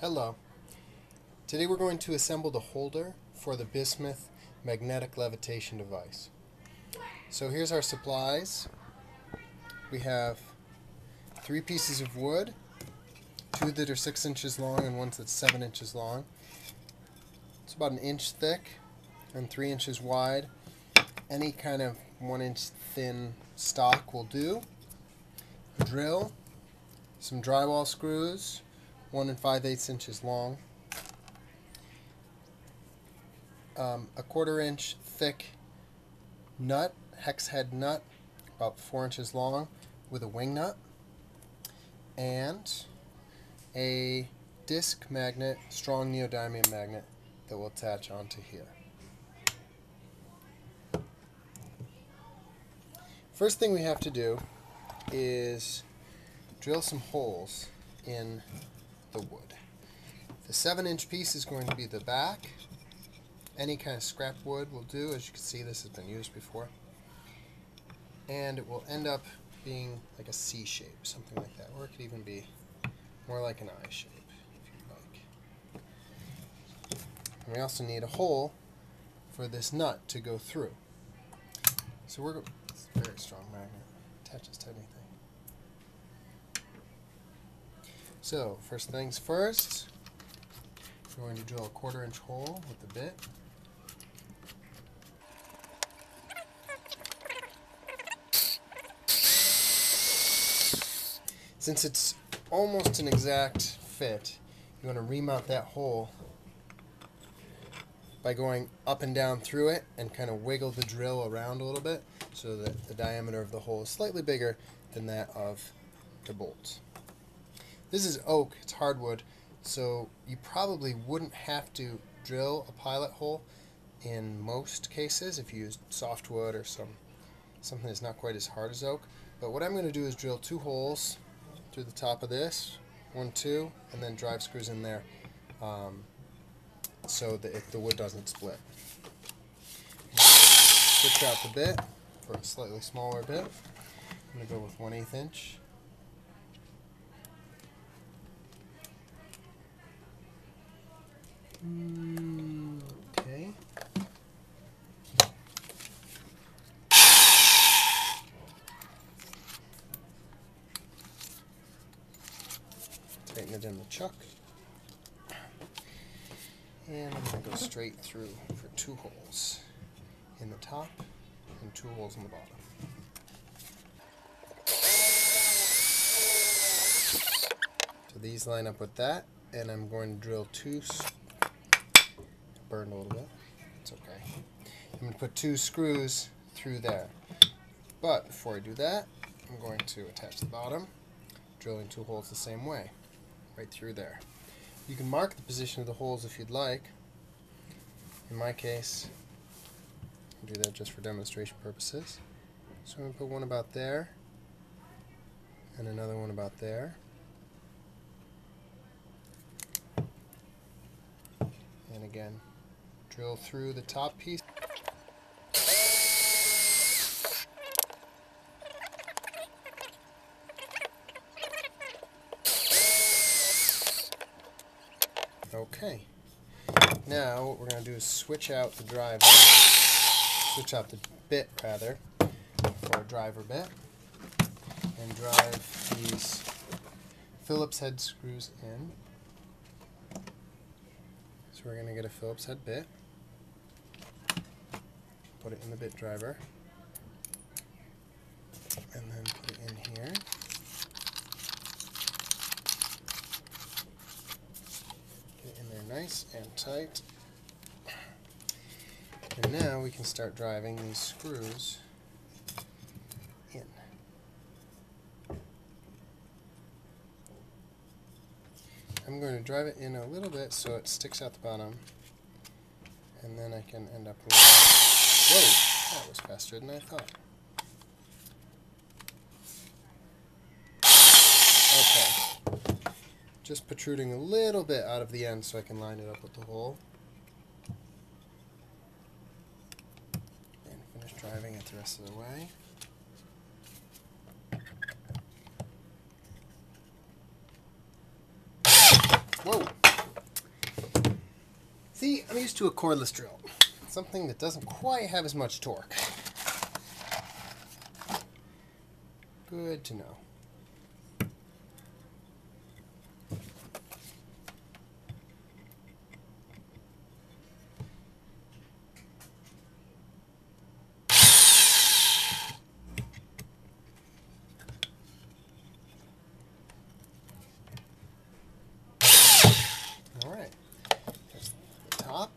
Hello. Today we're going to assemble the holder for the bismuth magnetic levitation device. So here's our supplies. We have 3 pieces of wood, 2 that are 6 inches long and 1 that's 7 inches long. It's about 1 inch thick and 3 inches wide. Any kind of 1 inch thin stock will do. A drill, some drywall screws, 1 5/8 inches long, a 1/4 inch thick nut, hex head nut, about 4 inches long, with a wing nut, and a disc magnet, strong neodymium magnet that will attach onto here. First thing we have to do is drill some holes in the wood. The 7-inch piece is going to be the back. Any kind of scrap wood will do. As you can see, this has been used before. And it will end up being like a C shape, something like that. Or it could even be more like an I shape, if you like. And we also need a hole for this nut to go through. So it's a very strong magnet. Attaches to anything. So, first things first, we're going to drill a 1/4 inch hole with the bit. Since it's almost an exact fit, you want to remount that hole by going up and down through it and kind of wiggle the drill around a little bit so that the diameter of the hole is slightly bigger than that of the bolt. This is oak, it's hardwood, so you probably wouldn't have to drill a pilot hole in most cases if you used softwood or something that's not quite as hard as oak. But what I'm going to do is drill 2 holes through the top of this, 1, 2, and then drive screws in there so that the wood doesn't split. Switch out the bit for a slightly smaller bit. I'm going to go with 1/8 inch. Okay. Tighten it in the chuck. And I'm going to go straight through for 2 holes in the top and 2 holes in the bottom. So these line up with that, and I'm going to drill 2. Burned a little bit. It's okay. I'm going to put 2 screws through there. But before I do that, I'm going to attach the bottom, drilling 2 holes the same way, right through there. You can mark the position of the holes if you'd like. In my case, I'll do that just for demonstration purposes. So I'm going to put one about there, and another one about there. And again, drill through the top piece. Okay. Now what we're going to do is switch out the bit rather, for a driver bit, and drive these Phillips head screws in. So we're going to get a Phillips head bit, put it in the bit driver, and then put it in here. Get it in there nice and tight. And now we can start driving these screws in. I'm going to drive it in a little bit so it sticks out the bottom, and then I can end up with... Whoa! That was faster than I thought. Okay. Just protruding a little bit out of the end so I can line it up with the hole. And finish driving it the rest of the way. Whoa! See, I'm used to a cordless drill, something that doesn't quite have as much torque. Good to know. All right, there's the top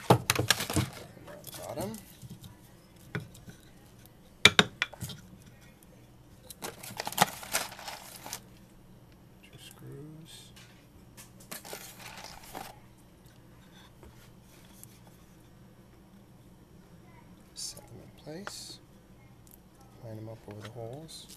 and the bottom. Two screws. Set them in place. Line them up over the holes.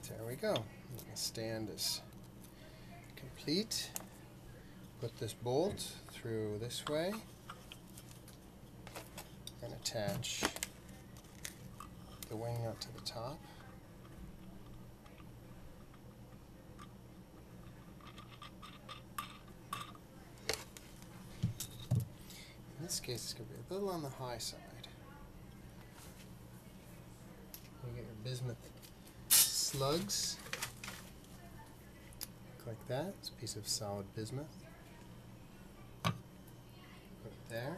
There we go. The stand is complete. Put this bolt through this way and attach the wing nut to the top. In this case, it's going to be a little on the high side. You get your bismuth slugs. Look like that. It's a piece of solid bismuth. Put it there.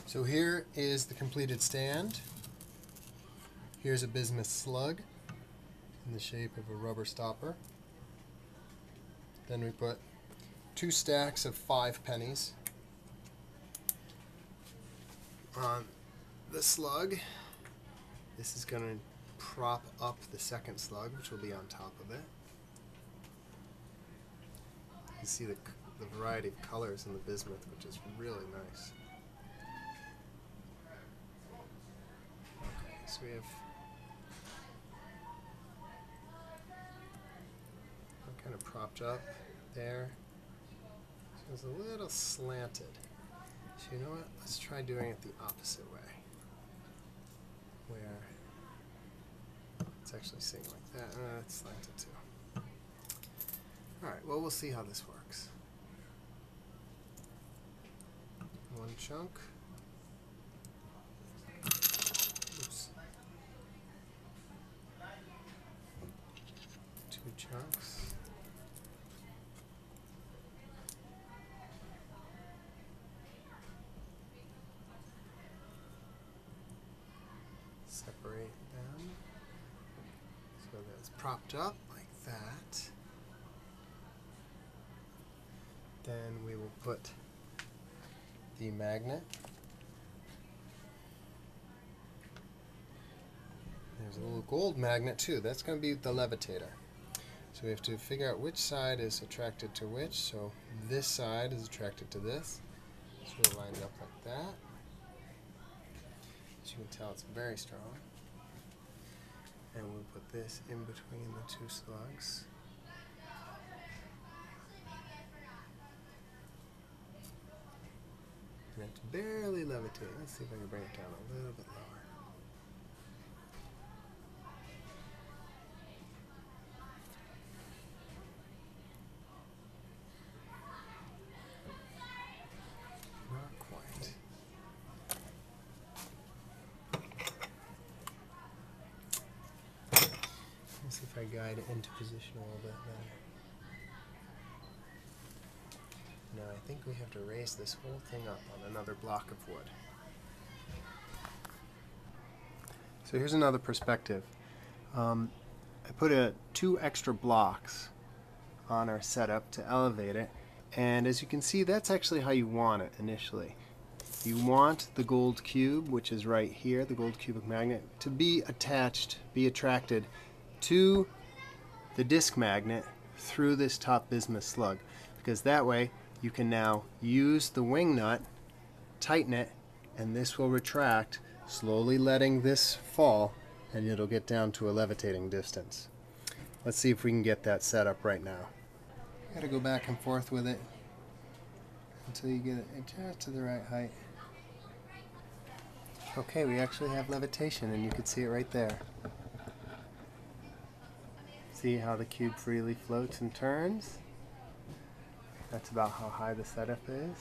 So here is the completed stand. Here's a bismuth slug in the shape of a rubber stopper. Then we put 2 stacks of 5 pennies on the slug. This is going to prop up the second slug, which will be on top of it. You can see the variety of colors in the bismuth, which is really nice. Okay, so we have kind of propped up there. So it's a little slanted. So you know what? Let's try doing it the opposite way, where it's actually sitting like that. It's slanted too. Alright, well, we'll see how this works. One chunk. Oops. 2 chunks. Separate them so that it's propped up like that. Then we will put the magnet. There's a little gold magnet too. That's going to be the levitator. So we have to figure out which side is attracted to which. So this side is attracted to this. So we'll line it up like that. As you can tell, it's very strong. And we'll put this in between the 2 slugs. And it's barely levitating. Let's see if I can bring it down a little bit lower. Not quite. Let's see if I guide it into position a little bit better. Now I think we have to raise this whole thing up on another block of wood. So here's another perspective. I put 2 extra blocks on our setup to elevate it, and as you can see, that's actually how you want it initially. You want the gold cube, which is right here, the gold cubic magnet, to be attracted to the disc magnet through this top bismuth slug, because that way you can now use the wing nut, tighten it, and this will retract, slowly letting this fall, and it'll get down to a levitating distance. Let's see if we can get that set up right now. You gotta go back and forth with it until you get it just to the right height. Okay, we actually have levitation, and you can see it right there. See how the cube freely floats and turns? That's about how high the setup is.